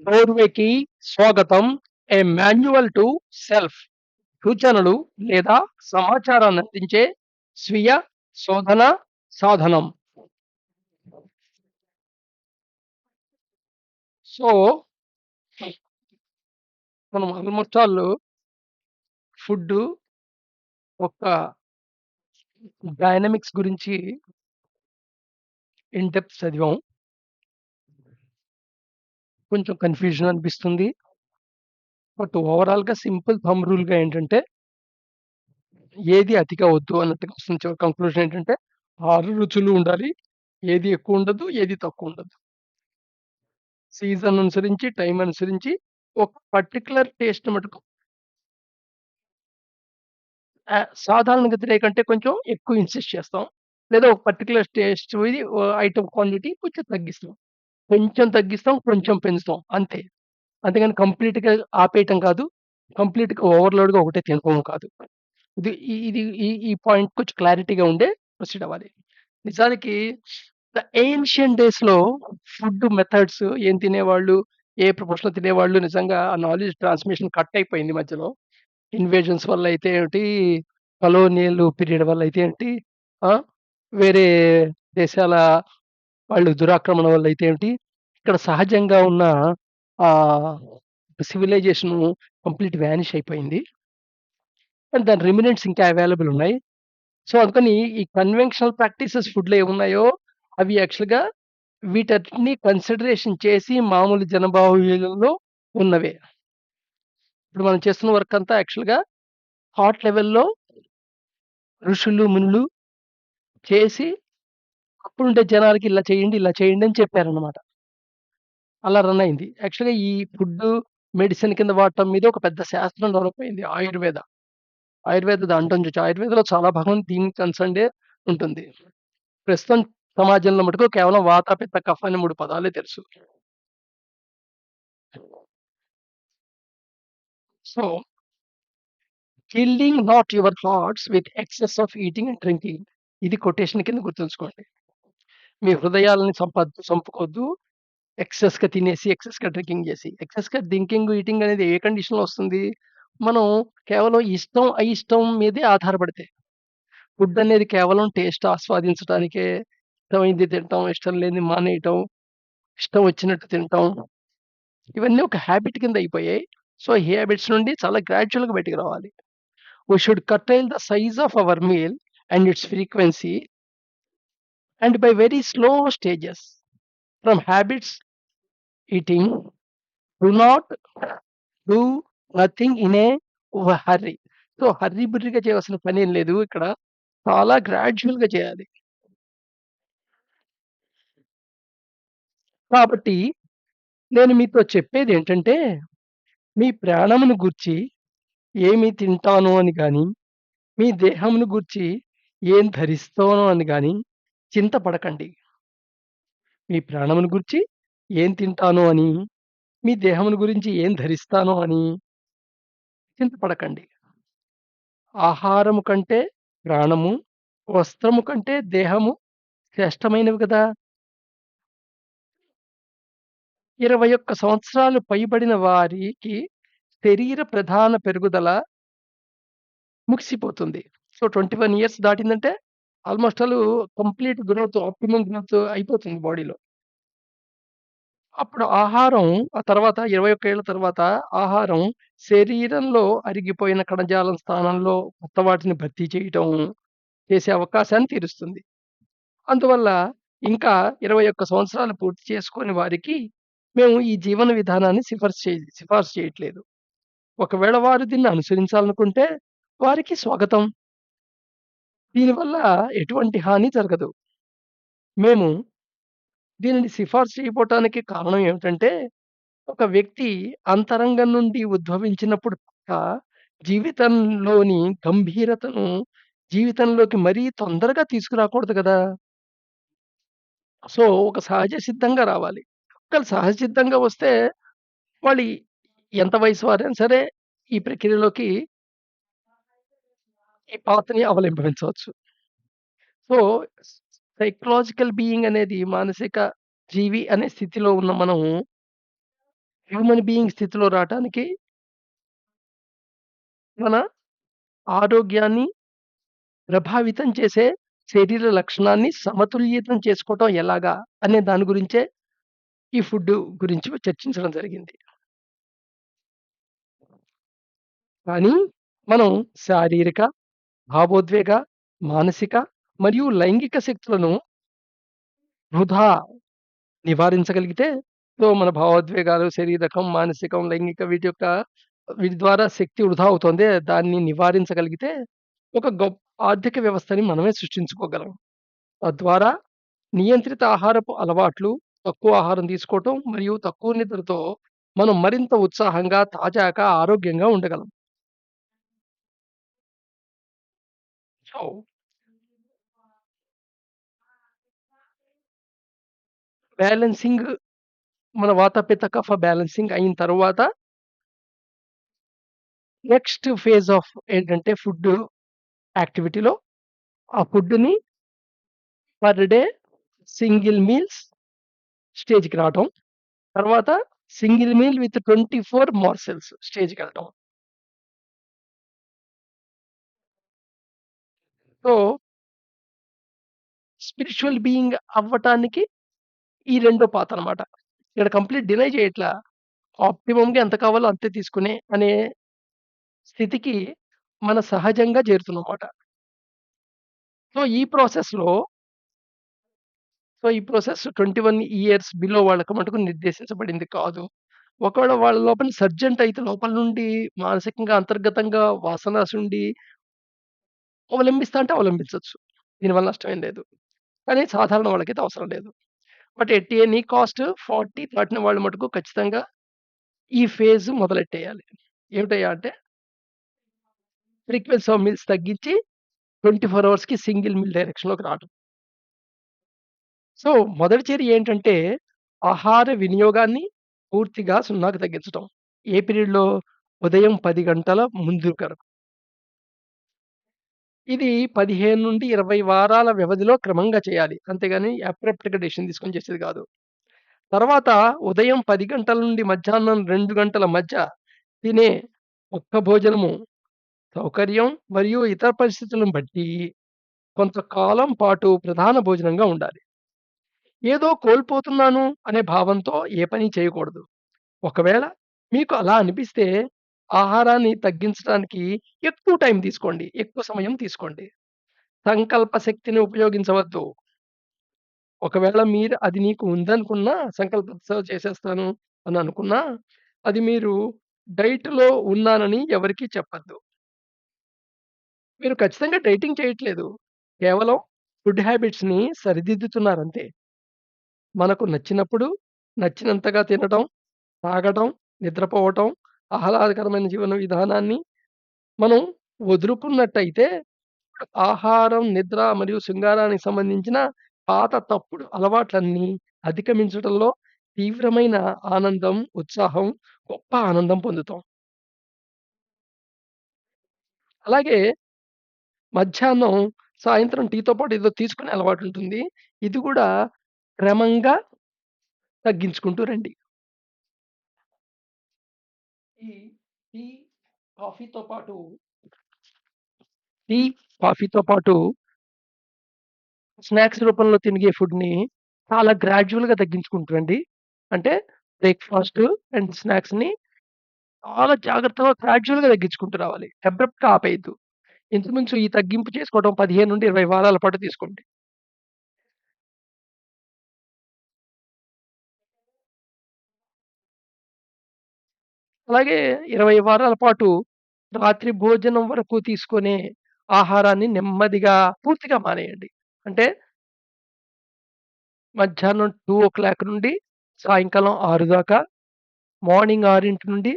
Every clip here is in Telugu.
డోర్వేకి స్వాగతం. ఏ మాన్యువల్ టు సెల్ఫ్. సూచనలు లేదా సమాచారాన్ని అందించే స్వీయ శోధన సాధనం. సో, మనం ఆల్మోస్ట్ ఆల్ ఫుడ్డు ఒక డైనమిక్స్ గురించి ఇన్ డెప్త్ చదివాం. కొంచెం కన్‌ఫ్యూజన్ అనిపిస్తుంది. బట్ ఓవరాల్‌గా సింపుల్ థంబ్ రూల్‌గా ఏంటంటే, ఏది అతిగా వద్దు అన్నట్టుగా వస్తుంది. చివరి కంక్లూజన్ ఏంటంటే, 6 రుచులు ఉండాలి. ఏది ఎక్కువుండదు. ఏది తక్కువుండదు. సీజన్ అనుసరించి, టైమ్ అనుసరించి ఒక పర్టిక్యులర్ టేస్ట్ మటుకు సాధారణ గతిరే కంటే కొంచెం ఎక్కువ ఇన్సిస్ట్ చేస్తాం. లేదా ఒక పర్టిక్యులర్ టేస్ట్ ఇది ఐటెమ్ క్వాంటిటీ కొంచెం తగ్గిస్తాం. కొంచెం తగ్గిస్తాం, కొంచెం పెంచుతాం అంతే. అంతేగాని కంప్లీట్‌గా ఆపేయటం కాదు. కంప్లీట్‌గా ఓవర్‌లోడ్‌గా ఒకటే తినటం కాదు. ఇది ఈ పాయింట్ కొంచెం క్లారిటీగా ఉండే ప్రొసీడ్ అవ్వాలి. నిజానికి ద ఏన్షియంట్ డేస్‌లో ఫుడ్ మెథడ్స్ ఏం తినేవాళ్ళు, ఏ ప్రపోర్షన్‌లో తినేవాళ్ళు నిజంగా ఆ నాలెడ్జ్ ట్రాన్స్‌మిషన్ కట్ అయిపోయింది మధ్యలో. ఇన్వేషన్స్ వల్ల అయితే ఏమిటి, కలోనియల్ పీరియడ్ వల్ల అయితే ఏంటి, ఆ! వేరే దేశాల వాళ్ళు దురాక్రమణ వల్ల అయితే ఏమిటి, ఇక్కడ సహజంగా ఉన్న ఆహ్, సివిలైజేషను కంప్లీట్ వానిష్ అయిపోయింది. అండ్ దాని రిమినెంట్స్ ఇంకా అవైలబుల్ ఉన్నాయి. సో, అందుకని ఈ కన్వెన్షనల్ ప్రాక్టీసెస్ ఫుడ్‌లో ఏమున్నాయో అవి యాక్చువల్‌గా వీటన్నిటిని కన్సిడరేషన్ చేసి మామూలు జనబాహుళ్యంలో ఉన్నవే. ఇప్పుడు మనం చేస్తున్న వర్క్ అంతా యాక్చువల్‌గా హార్ట్ లెవెల్‌లో ఋషులు, మునులు చేసి అప్పుడుండే జనాలకి ఇలా చేయండి అని చెప్పారన్నమాట. అలా రన్ అయింది. యాక్చువల్‌గా ఈ ఫుడ్డు, మెడిసిన్ కింద వాడటం మీద ఒక పెద్ద శాస్త్రం డెవలప్ అయింది ఆయుర్వేద. ఆయుర్వేద దాంట్లో నుంచి ఆయుర్వేదంలో చాలా భాగం దీనికి కన్సర్న్డే ఉంటుంది. ప్రస్తుతం సమాజంలో మటుకు కేవలం వాత, పిత్త, కఫ అనే 3 పదాలే తెలుసు. So, killing not your thoughts with excess of eating and drinking. ఇది కొటేషన్ కింద గుర్తుంచుకోండి. మీ హృదయాలని చంపుకోవద్దు. ఎక్సెస్‌గా తినేసి, ఎక్సెస్‌గా డ్రింకింగ్ చేసి. ఎక్సెస్‌గా డ్రింకింగ్, ఈటింగ్ అనేది ఏ కండిషన్‌లో వస్తుంది? మనం కేవలం ఇష్టం, అయిష్టం మీదే ఆధారపడితే. ఫుడ్ అనేది కేవలం టేస్ట్ ఆస్వాదించడానికే, ఇష్టమైంది తింటాం, ఇష్టం లేనిది మానేయటం, ఇష్టం వచ్చినట్టు తింటాం. ఇవన్నీ ఒక హాబిట్ కింద అయిపోయాయి. సో, ఈ హాబిట్స్ నుండి చాలా గ్రాడ్యుయల్‌గా బయటికి రావాలి. We should curtail the size of our meal and its frequency and by very slow stages. From habits eating, do not do nothing in a hurry. So, hurry బుర్రీగా చేయవలసిన పనేం లేదు ఇక్కడ. చాలా గ్రాడ్యుయల్‌గా చేయాలి. కాబట్టి నేను మీతో చెప్పేదేంటంటే, మీ ప్రాణమును గూర్చి ఏమి తింటాను అని గాని, మీ దేహమును గూర్చి ఏం ధరిస్తానో అని గాని చింతపడకండి. మీ ప్రాణమును గూర్చి ఏం తింటానో అని, మీ దేహమును గురించి ఏం ధరిస్తానో అని చింతపడకండి. ఆహారము కంటే ప్రాణము, వస్త్రము కంటే దేహము శ్రేష్టమైనవి గదా! 21 సంవత్సరాలు పైబడిన వారికి శరీర ప్రధాన పెరుగుదల ముగిసిపోతుంది. సో, 21 ఇయర్స్ దాటిందంటే almost all complete growth, optimum growth అయిపోతుంది బాడీలో. అప్పుడు ఆహారం ఆ తర్వాత 21 ఏళ్ల తర్వాత ఆహారం శరీరంలో అరిగిపోయిన కణజాలం స్థానంలో కొత్త వాటిని భర్తీ చేయటం చేసే అవకాశాన్ని తీరుస్తుంది. అందువల్ల ఇంకా 21 సంవత్సరాలు పూర్తి చేసుకోని వారికి మేము ఈ జీవన విధానాన్ని సిఫార్సు చేయట్లేదు. ఒకవేళ వారు దీన్ని అనుసరించాలనుకుంటే వారికి స్వాగతం. దీనివల్ల ఎటువంటి హాని జరగదు. మేము దీనిని సిఫార్సు చేయకపోవటానికి కారణం ఏమిటంటే, ఒక వ్యక్తి అంతరంగం నుండి ఉద్భవించినప్పుడు తప్ప జీవితంలోని గంభీరతను జీవితంలోకి మరీ తొందరగా తీసుకురాకూడదు గదా! సో, ఒక సహజ సిద్ధంగా రావాలి. ఒకవేళ సహజ సిద్ధంగా వస్తే వాళ్ళు ఎంత వయసు వారైనా సరే ఈ ప్రక్రియలోకి ఈ పాత్‌ని అవలంబించవచ్చు. సో, సైకలాజికల్ బీయింగ్ అనేది మానసిక జీవి అనే స్థితిలో ఉన్న మనం హ్యూమన్ బీయింగ్ స్థితిలో రాటానికి మన ఆరోగ్యాన్ని ప్రభావితం చేసే శరీర లక్షణాన్ని సమతుల్యతం చేసుకోవటం ఎలాగా అనే దాని గురించే ఈ ఫుడ్డు గురించి చర్చించడం జరిగింది. కానీ మనం శారీరక, భావోద్వేగ, మానసిక మరియు లైంగిక శక్తులను వృధా నివారించగలిగితే మన భావోద్వేగాలు, శారీరకం, మానసికం, లైంగిక వీటి ద్వారా శక్తి వృధా అవుతోందే దాన్ని నివారించగలిగితే ఒక గొప్ప ఆర్థిక వ్యవస్థని మనమే సృష్టించుకోగలం. తద్వారా నియంత్రిత ఆహారపు అలవాట్లు, తక్కువ ఆహారం తీసుకోవటం మరియు తక్కువ నిద్రతో మనం మరింత ఉత్సాహంగా, తాజాగా, ఆరోగ్యంగా ఉండగలం. సో, బ్యాలెన్సింగ్ మన వాత, పిత్త, కఫ బ్యాలెన్సింగ్ అయిన తరువాత నెక్స్ట్ ఫేజ్ ఆఫ్ ఏంటంటే ఫుడ్ యాక్టివిటీలో ఆ ఫుడ్‌ని పర్ డే సింగిల్ మీల్స్ స్టేజ్‌కి రావటం. తర్వాత సింగిల్ మీల్ విత్ 24 మోర్సెల్స్ స్టేజ్‌కెళ్ళటం. సో, స్పిరిచ్యువల్ బీయింగ్ అవ్వటానికి ఈ రెండో పాతనమాట. ఇక్కడ కంప్లీట్ డినై చేయట్లా. ఆప్టిమమ్‌గా ఎంత కావాలో అంతే తీసుకునే అనే స్థితికి మన సహజంగా చేరుతున్నామమాట. సో, ఈ ప్రాసెస్‌లో ఈ ప్రాసెస్ 21 ఇయర్స్ బిలో వాళ్ళకి మటుకు నిర్దేశించబడింది కాదు. ఒకవేళ వాళ్ళ లోపల సర్జెంట్ అయితే లోపల నుండి మానసికంగా అంతర్గతంగా వాసనాసుండి అవలంబిస్తా అంటే అవలంబించొచ్చు. దీనివల్ల నష్టమేం లేదు. కానీ సాధారణ వాళ్ళకైతే అవసరం లేదు. బట్ ఎట్ ఎనీ కాస్ట్ 40 దాటిన వాళ్ళు మటుకు ఖచ్చితంగా ఈ ఫేజ్ మొదలెట్టేయాలి. ఏమిటయ్యా అంటే ఫ్రీక్వెన్సీ ఆఫ్ మీల్స్ తగ్గించి 24 అవర్స్‌కి సింగిల్ మీల్ డైరెక్షన్‌లోకి రావటం. సో, మొదటి చర్య ఏంటంటే ఆహార వినియోగాన్ని పూర్తిగా సున్నాకి తగ్గించటం. ఏ పీరియడ్‌లో? ఉదయం 10 గంటల ముందు వరకు. ఇది 15-20 వారాల వ్యవధిలో క్రమంగా చేయాలి. అంతేగాని అబ్రప్ట్‌గా డెసిషన్ తీసుకొని చేసేది కాదు. తర్వాత ఉదయం 10 గంటల నుండి మధ్యాహ్నం 2 గంటల మధ్య తినే ఒక్క భోజనము సౌకర్యం మరియు ఇతర పరిస్థితులను బట్టి కొంతకాలం పాటు ప్రధాన భోజనంగా ఉండాలి. ఏదో కోల్పోతున్నాను అనే భావంతో ఏ పని చేయకూడదు. ఒకవేళ మీకు అలా అనిపిస్తే ఆహారాన్ని తగ్గించడానికి ఎక్కువ టైం తీసుకోండి. ఎక్కువ సమయం తీసుకోండి. సంకల్ప శక్తిని ఉపయోగించవద్దు. ఒకవేళ మీరు అది నీకు ఉందనుకున్నా సంకల్పంతో చేసేస్తాను అని అనుకున్నా, అది మీరు డైట్‌లో ఉన్నానని ఎవరికీ చెప్పొద్దు. మీరు ఖచ్చితంగా డైటింగ్ చేయట్లేదు. కేవలం ఫుడ్ హ్యాబిట్స్‌ని సరిదిద్దుతున్నారంతే. మనకు నచ్చినప్పుడు, నచ్చినంతగా తినటం, తాగటం, నిద్రపోవటం, ఆహ్లాదకరమైన జీవన విధానాన్ని మనం వదులుకున్నట్టయితే ఆహారం, నిద్ర మరియు శృంగారానికి సంబంధించిన పాత తప్పుడు అలవాట్లన్నీ అధిగమించటంలో తీవ్రమైన ఆనందం, ఉత్సాహం, గొప్ప ఆనందం పొందుతాం. అలాగే మధ్యాహ్నం, సాయంత్రం టీతో పాటు ఏదో తీసుకునే అలవాటుంటుంది. ఇది గూడా క్రమంగా తగ్గించుకుంటూ రండి. ఈ టీ, కాఫీతో పాటు టీ, కాఫీతో పాటు స్నాక్స్ రూపంలో తిరిగే ఫుడ్‌ని చాలా గ్రాడ్యుయల్‌గా తగ్గించుకుంటూ రండి. అంటే బ్రేక్‌ఫాస్ట్ అండ్ స్నాక్స్‌ని చాలా జాగ్రత్తగా గ్రాడ్యుయల్‌గా తగ్గించుకుంటూ రావాలి. అబ్రప్ట్‌గా ఆపేయొద్దు. ఇంచుమించు ఈ తగ్గింపు చేసుకోవడం 15-20 వారాల పాటు తీసుకోండి. అలాగే 20 వారాల పాటు రాత్రి భోజనం వరకు తీసుకునే ఆహారాన్ని నెమ్మదిగా పూర్తిగా మానేయండి. అంటే మధ్యాహ్నం 2:00 నుండి సాయంకాలం 6 దాకా, మార్నింగ్ 6 నుండి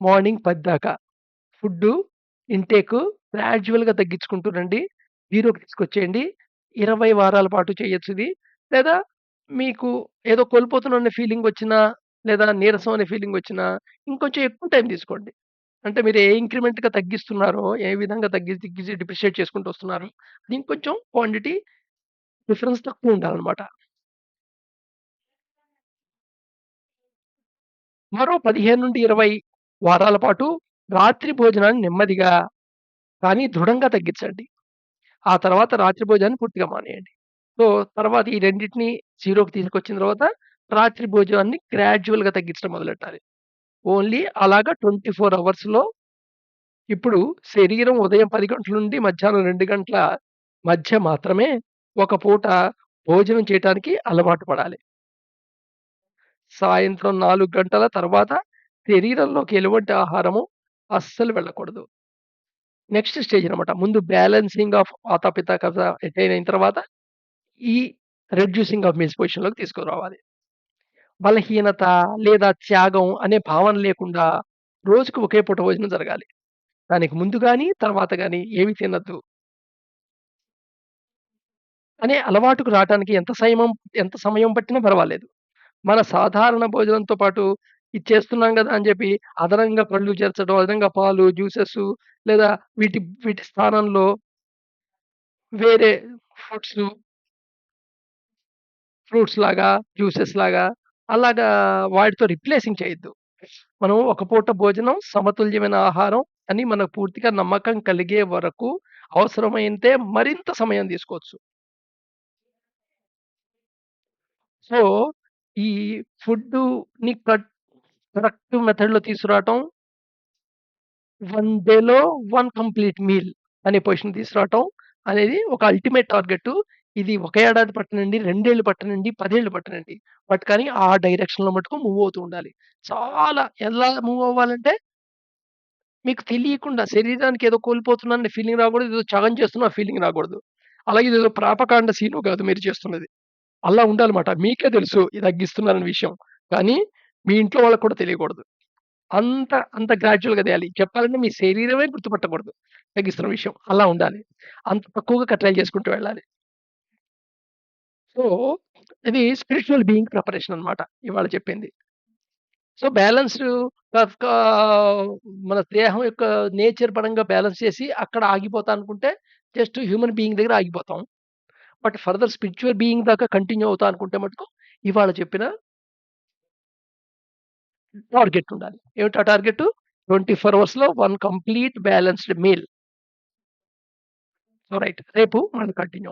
మార్నింగ్ 10 దాకా ఫుడ్డు ఇంటేకు గ్రాడ్యుయల్‌గా తగ్గించుకుంటూ రండి. 0కి తీసుకొచ్చేయండి. 20 వారాల పాటు చేయొచ్చిది. లేదా మీకు ఏదో కోల్పోతున్నాననే ఫీలింగొచ్చినా, లేదా నీరసం అనే ఫీలింగొచ్చినా ఇంకొంచెం ఎక్కువ టైం తీసుకోండి. అంటే మీరు ఏ ఇంక్రిమెంట్‌గా తగ్గిస్తున్నారో, ఏ విధంగా తగ్గించి, తగ్గించి డిప్రిషియేట్ చేసుకుంటూ వస్తున్నారో, అది ఇంకొంచెం క్వాంటిటీ డిఫరెన్స్ తక్కువుండాలనమాట. మరో 15-20 వారాల పాటు రాత్రి భోజనాన్ని నెమ్మదిగా కానీ దృఢంగా తగ్గించండి. ఆ తర్వాత రాత్రి భోజనాన్ని పూర్తిగా మానేయండి. సో, తర్వాత ఈ రెండిటిని జీరోకి తీసుకొచ్చిన తర్వాత రాత్రి భోజనాన్ని గ్రాడ్యుయల్‌గా తగ్గించడం మొదలెట్టాలి. ఓన్లీ అలాగా 24 అవర్స్‌లో ఇప్పుడు శరీరం ఉదయం 10 గంటల నుండి మధ్యాహ్నం 2 గంటల మధ్య మాత్రమే ఒక పూట భోజనం చేయటానికి అలవాటు పడాలి. సాయంత్రం 4 గంటల తర్వాత శరీరంలోకి ఎటువంటి ఆహారము అస్సలు వెళ్ళకూడదు. నెక్స్ట్ స్టేజ్ అన్నమాట. ముందు బ్యాలెన్సింగ్ ఆఫ్ వాత, పిత్త, కఫ అటైన్ అయిన తర్వాత ఈ రెడ్యూసింగ్ ఆఫ్ మీల్స్ పొజిషన్‌లోకి తీసుకురావాలి. బలహీనత లేదా త్యాగం అనే భావన లేకుండా రోజుకి ఒకే పూట భోజనం జరగాలి. దానికి ముందు గాని, తర్వాత గాని ఏమి తినొద్దు. అనే అలవాటుకు రావటానికి ఎంత సమయం పట్టినా పర్వాలేదు. మన సాధారణ భోజనంతో పాటు ఇది చేస్తున్నాం గదా! అని జెప్పి అదనంగా పళ్ళు చేర్చడం, అదనంగా పాలు, జ్యూసెసు లేదా వీటి స్థానంలో వేరే ఫుడ్సు, ఫ్రూట్స్ లాగా, జ్యూసెస్ లాగా అలాగా వాటితో రిప్లేసింగ్ చేయొద్దు. మనం ఒక పూట భోజనం సమతుల్యమైన ఆహారం అని మనకు పూర్తిగా నమ్మకం కలిగే వరకు అవసరమైతే మరింత సమయం తీసుకోవచ్చు. సో, ఈ ఫుడ్డుని కరెక్ట్ మెథడ్‌లో తీసుకురావటం, వన్ డేలో వన్ కంప్లీట్ మీల్ అనే పొజిషన్ తీసుకురావటం అనేది ఒక అల్టిమేట్ టార్గెట్టు. ఇది ఒక ఏడాది పట్టనండి, 2 ఏళ్ళు పట్టనండి, 10 ఏళ్ళు పట్టనండి. బట్ కానీ ఆ డైరెక్షన్‌లో మటుకు మూవ్ అవుతూ ఉండాలి. చాలా ఎలా మూవ్ అవ్వాలంటే మీకు తెలియకుండా శరీరానికి ఏదో కోల్పోతున్నాననే ఫీలింగ్ రాకూడదు. ఏదో త్యాగం చేస్తున్న ఫీలింగ్ రాకూడదు. అలాగే ఇదేదో ప్రాపకాండ సీను కాదు మీరు చేస్తున్నది. అలా ఉండాలమాట. మీకే తెలుసు ఇది తగ్గిస్తున్నారన్న విషయం. కానీ మీ ఇంట్లో వాళ్ళకి కూడా తెలియకూడదు. అంత గ్రాడ్యుయల్‌గా చేయాలి. చెప్పాలంటే మీ శరీరమే గుర్తుపట్టకూడదు. తగ్గిస్తున్న విషయం. అలా ఉండాలి. అంత తక్కువగా కట్టడి చేసుకుంటూ వెళ్ళాలి. సో, ఇది స్పిరిచ్యువల్ బీయింగ్ ప్రిపరేషన్ అన్నమాట. ఇవాళ చెప్పింది. సో, బ్యాలెన్స్‌డ్ కా మన దేహం యొక్క నేచర్ పరంగా బ్యాలెన్స్ చేసి అక్కడ ఆగిపోతా అనుకుంటే జస్ట్ హ్యూమన్ బీయింగ్ దగ్గర ఆగిపోతాం. బట్ ఫర్దర్ స్పిరిచ్యువల్ బీయింగ్ దాకా కంటిన్యూ అవుతా అనుకుంటే మటుకు ఇవాళ చెప్పిన టార్గెట్ ఉండాలి. ఏమిటి ఆ టార్గెట్? 24 అవర్స్‌లో 1 complete balanced meal. So, right. రేపు మనం కంటిన్యూ